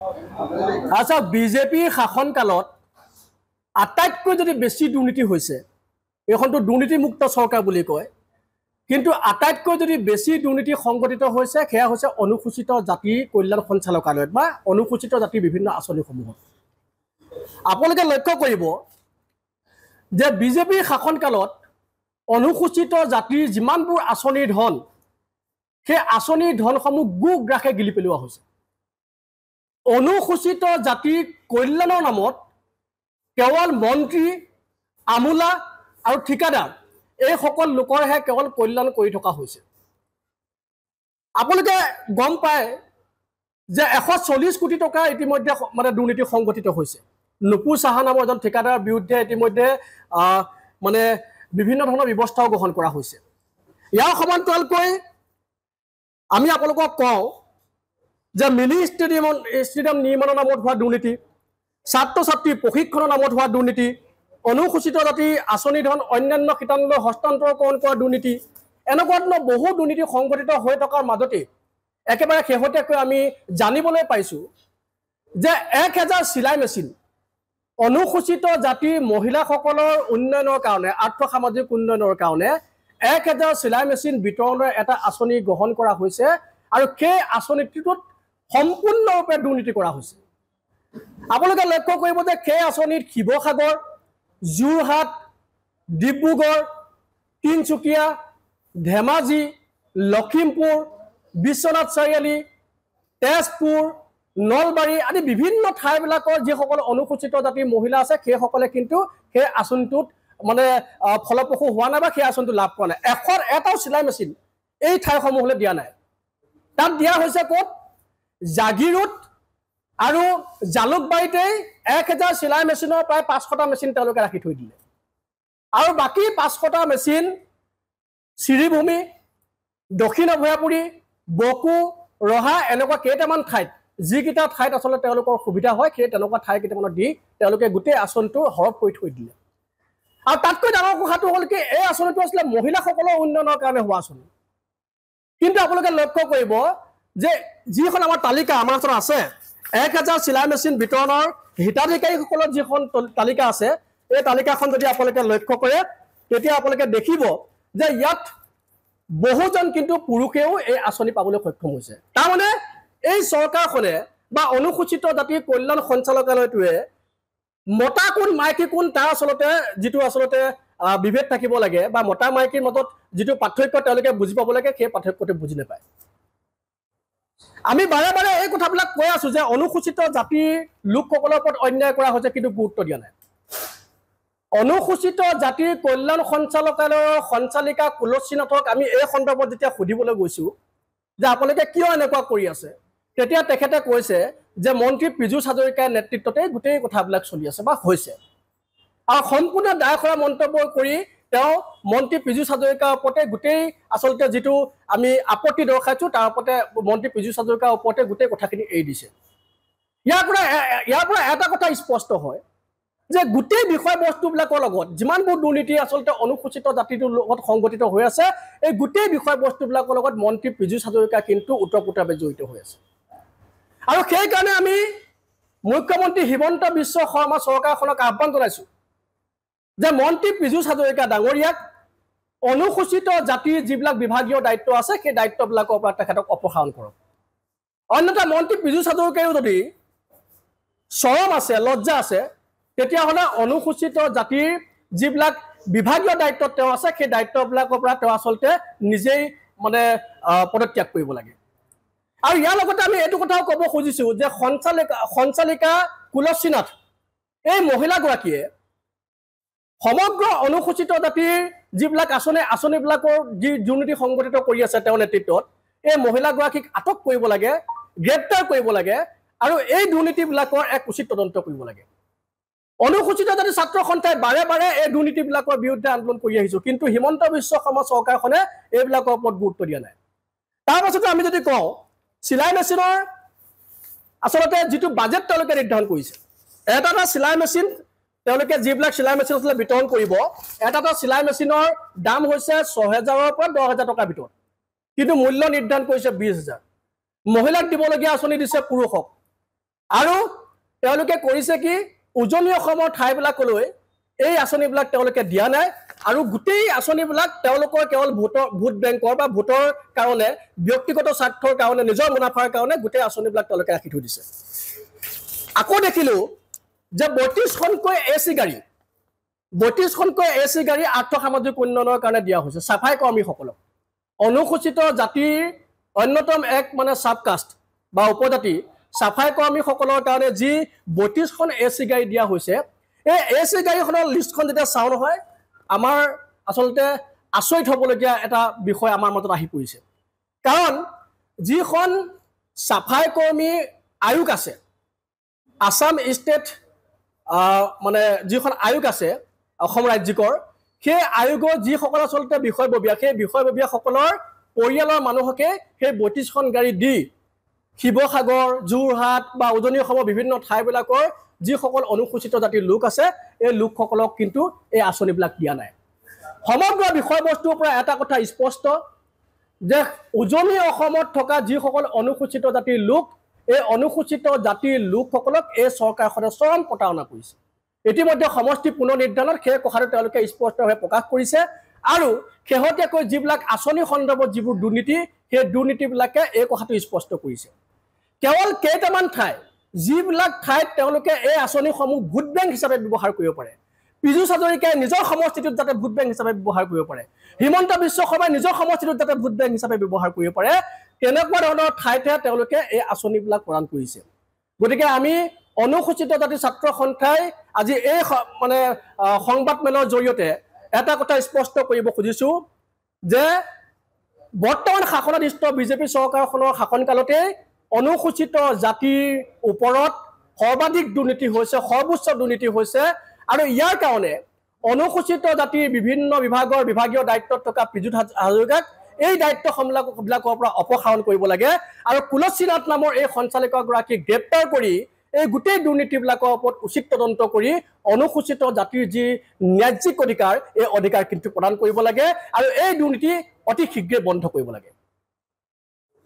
আচ্ছা বিজেপি শাসনকালত আটাইতকৈ যদি বেছি দুৰ্নীতি হৈছে এইখনটো দুৰ্নীতিমুক্ত চৰকাৰ বুলি কয় কিন্তু আটাইতকৈ যদি বেছি দুৰ্নীতি সংঘটিত হৈছে সেয়া হৈছে অনুসূচিত জাতি কল্যাণ সঞ্চালকালয়ত বা অনুসূচিত জাতিৰ বিভিন্ন আঁচনিসমূহত আপোনালোকে লক্ষ্য কৰিব যে বিজেপিৰ শাসনকালত অনুসূচিত জাতিৰ যিমানবোৰ আঁচনিৰ ধন সেই আঁচনিৰ ধনসমূহ গুগ্ৰাসে গিলি পেলোৱা হৈছে অনুসূচিত জাতিৰ কল্যাণৰ নামত কেৱল মন্ত্ৰী আমোলা আৰু ঠিকাদাৰ এই সকল লোকৰহে কেৱল কল্যাণ কৰি থকা হৈছে আপোনালোকে গম পায় যে 140 কোটি টকা ইতিমধ্যে মানে দুৰ্নীতি সংঘটিত হৈছে নুপুৰ সাহা নামৰ এজন ঠিকাদাৰৰ বিৰুদ্ধে ইতিমধ্যে মানে বিভিন্ন ধৰণৰ ব্যৱস্থাও গ্ৰহণ কৰা হৈছে ইয়াৰ সমান্তৰালকৈ আমি আপোনালোকক কওঁ যে মিনি ষ্টেডিয়াম নিৰ্মাণৰ নামত হোৱা দুৰ্নীতি ছাত্ৰ ছাত্ৰী প্ৰশিক্ষণৰ নামত হোৱা দুৰ্নীতি অনুসূচিত জাতি আঁচনি ধন অন্যান্য শিতানলৈ হস্তান্তৰকৰণ কৰা দুৰ্নীতি এনেকুৱা ধৰণৰ বহু দুৰ্নীতি সংঘটিত হৈ থকাৰ মাজতে একেবাৰে শেহতীয়াকৈ আমি জানিবলৈ পাইছোঁ যে 1000 চিলাই মেচিন অনুসূচিত জাতিৰ মহিলাসকলৰ উন্নয়নৰ কাৰণে আৰ্থ সামাজিক উন্নয়নৰ কাৰণে 1000 চিলাই মেচিন বিতৰণৰ এটা আঁচনি গ্ৰহণ কৰা হৈছে আৰু সেই আঁচনিটোত সম্পূৰ্ণৰূপে দুৰ্নীতি কৰা হৈছে আপোনালোকে লক্ষ্য কৰিব যে সেই আঁচনিত শিৱসাগৰ যোৰহাট ডিব্ৰুগড় তিনচুকীয়া ধেমাজি লখিমপুৰ বিশ্বনাথ চাৰিআলি তেজপুৰ নলবাৰী আদি বিভিন্ন ঠাইবিলাকৰ যিসকল অনুসূচিত জাতিৰ মহিলা আছে সেইসকলে কিন্তু সেই আঁচনিটোত মানে ফলপ্ৰসূ হোৱা নাই বা সেই আঁচনিটো লাভ কৰা নাই এটাও চিলাই মেচিন এই ঠাইসমূহলৈ দিয়া নাই তাত দিয়া হৈছে ক'ত জাগিৰোড আৰু জালুকবাৰীতেই 1000 চিলাই মেচিনৰ প্ৰায় 500টা মেচিন তেওঁলোকে ৰাখি থৈ দিলে আৰু বাকী 500টা মেচিন শ্ৰীভূমি দক্ষিণ অভয়াপুৰী বকু ৰহা এনেকুৱা কেইটামান ঠাইত যিকেইটা ঠাইত আচলতে তেওঁলোকৰ সুবিধা হয় সেই তেনেকুৱা ঠাই কেইটামানত দি তেওঁলোকে গোটেই আঁচনিটো হৰপ কৰি থৈ দিলে আৰু তাতকৈ ডাঙৰ কথাটো হ'ল কি এই আঁচনিটো আছিলে মহিলাসকলৰ উন্নয়নৰ কাৰণে হোৱা আঁচনি কিন্তু আপোনালোকে লক্ষ্য কৰিব যে যিখন আমাৰ তালিকা আমাৰ ওচৰত আছে 1000 চিলাই মেচিন বিতৰণৰ হিতাধিকাৰীসকলৰ যিখন তালিকা আছে এই তালিকাখন যদি আপোনালোকে লক্ষ্য কৰে তেতিয়া আপোনালোকে দেখিব যে ইয়াত বহুজন কিন্তু পুৰুষেও এই আঁচনি পাবলৈ সক্ষম হৈছে তাৰমানে এই চৰকাৰখনে বা অনুসূচিত জাতিৰ কল্যাণ সঞ্চালকালয়টোৱে মতা কোন মাইকী কোন তাৰ আচলতে যিটো আচলতে বিভেদ থাকিব লাগে বা মতা মাইকীৰ মাজত যিটো পাৰ্থক্য তেওঁলোকে বুজি পাব লাগে সেই পাৰ্থক্যটো বুজি নাপায় আমি বাৰে বাৰে এই কথাবিলাক কৈ আছো যে অনুসূচিত জাতিৰ লোকসকলৰ ওপৰত অন্যায় কৰা হৈছে কিন্তু গুৰুত্ব দিয়া নাই অনুসূচিত জাতিৰ কল্যাণ সঞ্চালকালয়ৰ সঞ্চালিকা কুলসী নাথক আমি এই সন্দৰ্ভত যেতিয়া সুধিবলৈ গৈছো যে আপোনালোকে কিয় এনেকুৱা কৰি আছে তেতিয়া তেখেতে কৈছে যে মন্ত্ৰী পীযুষ হাজৰিকাৰ নেতৃত্বতে গোটেই কথাবিলাক চলি আছে বা হৈছে আৰু সম্পূৰ্ণ দায়খৰা মন্তব্য কৰি তেওঁ মন্ত্ৰী পীযুষ হাজৰিকাৰ ওপৰতে গোটেই আচলতে যিটো আমি আপত্তি দৰ্শাইছো তাৰ ওপৰতে মন্ত্ৰী পীযুষ হাজৰিকাৰ ওপৰতে গোটেই কথাখিনি এৰি দিছে ইয়াৰ পৰা এটা কথা স্পষ্ট হয় যে গোটেই বিষয়বস্তুবিলাকৰ লগত যিমানবোৰ দুৰ্নীতি আচলতে অনুসূচিত জাতিটোৰ লগত সংগঠিত হৈ আছে এই গোটেই বিষয়বস্তুবিলাকৰ লগত মন্ত্ৰী পীযুষ হাজৰিকা কিন্তু ওতঃপ্ৰোতভাৱে জড়িত হৈ আছে আৰু সেইকাৰণে আমি মুখ্যমন্ত্ৰী হিমন্ত বিশ্ব শৰ্মা চৰকাৰখনক আহ্বান জনাইছো যে মন্ত্ৰী পীযুষ হাজৰিকা ডাঙৰীয়াক অনুসূচিত জাতিৰ যিবিলাক বিভাগীয় দায়িত্ব আছে সেই দায়িত্ববিলাকৰ পৰা তেখেতক অপসাৰণ কৰক অন্যথা মন্ত্ৰী পীযুষ হাজৰিকায়ো যদি চৰম আছে লজ্জা আছে তেতিয়াহ'লে অনুসূচিত জাতিৰ যিবিলাক বিভাগীয় দায়িত্বত তেওঁ আছে সেই দায়িত্ববিলাকৰ পৰা তেওঁ আচলতে নিজেই মানে পদত্যাগ কৰিব লাগে আৰু ইয়াৰ লগতে আমি এইটো কথাও ক'ব খুজিছো যে সঞ্চালিকা কুলসী নাথ এই মহিলাগৰাকীয়ে সমগ্ৰ অনুসূচিত জাতিৰ যিবিলাক আঁচনিবিলাকৰ যি দুৰ্নীতি সংঘটিত কৰি আছে তেওঁৰ নেতৃত্বত এই মহিলাগৰাকীক আটক কৰিব লাগে গ্ৰেপ্তাৰ কৰিব লাগে আৰু এই দুৰ্নীতিবিলাকৰ এক উচিত তদন্ত কৰিব লাগে অনুসূচিত জাতি ছাত্ৰ সন্থাই বাৰে বাৰে এই দুৰ্নীতিবিলাকৰ বিৰুদ্ধে আন্দোলন কৰি আহিছো কিন্তু হিমন্ত বিশ্ব শৰ্মা চৰকাৰখনে এইবিলাকৰ ওপৰত গুৰুত্ব দিয়া নাই তাৰ পাছতে আমি যদি কওঁ চিলাই মেচিনৰ আচলতে যিটো বাজেট তেওঁলোকে নিৰ্ধাৰণ কৰিছে এটা চিলাই মেচিন তেওঁলোকে যিবিলাক চিলাই মেচিন আচলতে বিতৰণ কৰিব এটা চিলাই মেচিনৰ দাম হৈছে 6000ৰ পৰা 10000 টকাৰ ভিতৰত কিন্তু মূল্য নিৰ্ধাৰণ কৰিছে 20000 মহিলাক দিবলগীয়া আঁচনি দিছে পুৰুষক আৰু তেওঁলোকে কৰিছে কি উজনি অসমৰ ঠাইবিলাকলৈ এই আঁচনিবিলাক তেওঁলোকে দিয়া নাই আৰু গোটেই আঁচনিবিলাক তেওঁলোকৰ কেৱল ভোট বেংকৰ বা ভোটৰ কাৰণে ব্যক্তিগত স্বাৰ্থৰ কাৰণে নিজৰ মুনাফাৰ কাৰণে গোটেই আঁচনিবিলাক তেওঁলোকে ৰাখি থৈ দিছে আকৌ দেখিলোঁ যে ৩২খনকৈ এচি গাড়ী ৩২খনকৈ এচি গাড়ী আৰ্থ সামাজিক উন্নয়নৰ কাৰণে দিয়া হৈছে চাফাই কৰ্মীসকলক অনুসূচিত জাতিৰ অন্যতম এক মানে সাবকাষ্ট বা উপজাতি চাফাই কৰ্মীসকলৰ কাৰণে যি ৩২খন এচি গাড়ী দিয়া হৈছে এই এচি গাড়ীখনৰ লিষ্টখন যেতিয়া চাওঁ নহয় আমাৰ আচলতে আচৰিত হ'বলগীয়া এটা বিষয় আমাৰ মাজত আহি পৰিছে কাৰণ যিখন চাফাই কৰ্মী আয়োগ আছে আসাম ষ্টেট মানে যিখন আয়োগ আছে অসম ৰাজ্যিকৰ সেই আয়োগৰ যিসকল আচলতে বিষয়ববীয়া সেই বিষয়ববীয়াসকলৰ পৰিয়ালৰ মানুহকে সেই ৩২খন গাড়ী দি শিৱসাগৰ যোৰহাট বা উজনি অসমৰ বিভিন্ন ঠাইবিলাকৰ যিসকল অনুসূচিত জাতিৰ লোক আছে এই লোকসকলক কিন্তু এই আঁচনিবিলাক দিয়া নাই সমগ্ৰ বিষয়বস্তুৰ পৰা এটা কথা স্পষ্ট যে উজনি অসমত থকা যিসকল অনুসূচিত জাতিৰ লোক এই অনুসূচিত জাতিৰ লোকসকলক এই চৰকাৰখনে চৰম প্ৰতাৰণা কৰিছে ইতিমধ্যে সমষ্টি পুনৰ নিৰ্ধাৰণত সেই কথাটো তেওঁলোকে স্পষ্টভাৱে প্ৰকাশ কৰিছে আৰু শেহতীয়াকৈ যিবিলাক আঁচনি সন্দৰ্ভত যিবোৰ দুৰ্নীতি সেই দুৰ্নীতিবিলাকে এই কথাটো স্পষ্ট কৰিছে কেৱল কেইটামান ঠাই যিবিলাক ঠাইত তেওঁলোকে এই আঁচনিসমূহ ভোট বেংক হিচাপে ব্যৱহাৰ কৰিব পাৰে পীযুষ হাজৰিকাই নিজৰ সমষ্টিটোত যাতে ভোট বেংক হিচাপে ব্যৱহাৰ কৰিব পাৰে হিমন্ত বিশ্ব শৰ্মাই নিজৰ সমষ্টিটোত যাতে ভোট বেংক হিচাপে ব্যৱহাৰ কৰিব পাৰে তেনেকুৱা ধৰণৰ ঠাইতে তেওঁলোকে এই আঁচনিবিলাক প্ৰদান কৰিছে গতিকে আমি অনুসূচিত জাতি ছাত্ৰ সন্থাই আজি এই মানে সংবাদ মেলৰ জৰিয়তে এটা কথা স্পষ্ট কৰিব খুজিছোঁ যে বৰ্তমান শাসনাধীষ্ঠ বিজেপি চৰকাৰখনৰ শাসনকালতে অনুসূচিত জাতিৰ ওপৰত সৰ্বাধিক দুৰ্নীতি হৈছে সৰ্বোচ্চ দুৰ্নীতি হৈছে আৰু ইয়াৰ কাৰণে অনুসূচিত জাতিৰ বিভিন্ন বিভাগৰ বিভাগীয় দায়িত্বত থকা পীযুষ হাজৰিকাক এই দায়িত্ববিলাকৰ পৰা অপসাৰণ কৰিব লাগে আৰু কুলসী নাথ নামৰ এই সঞ্চালকগৰাকীক গ্ৰেপ্তাৰ কৰি এই গোটেই দুৰ্নীতিবিলাকৰ ওপৰত উচিত তদন্ত কৰি অনুসূচিত জাতিৰ যি ন্যায্যিক অধিকাৰ এই অধিকাৰ কিন্তু প্ৰদান কৰিব লাগে আৰু এই দুৰ্নীতি অতি শীঘ্ৰে বন্ধ কৰিব লাগে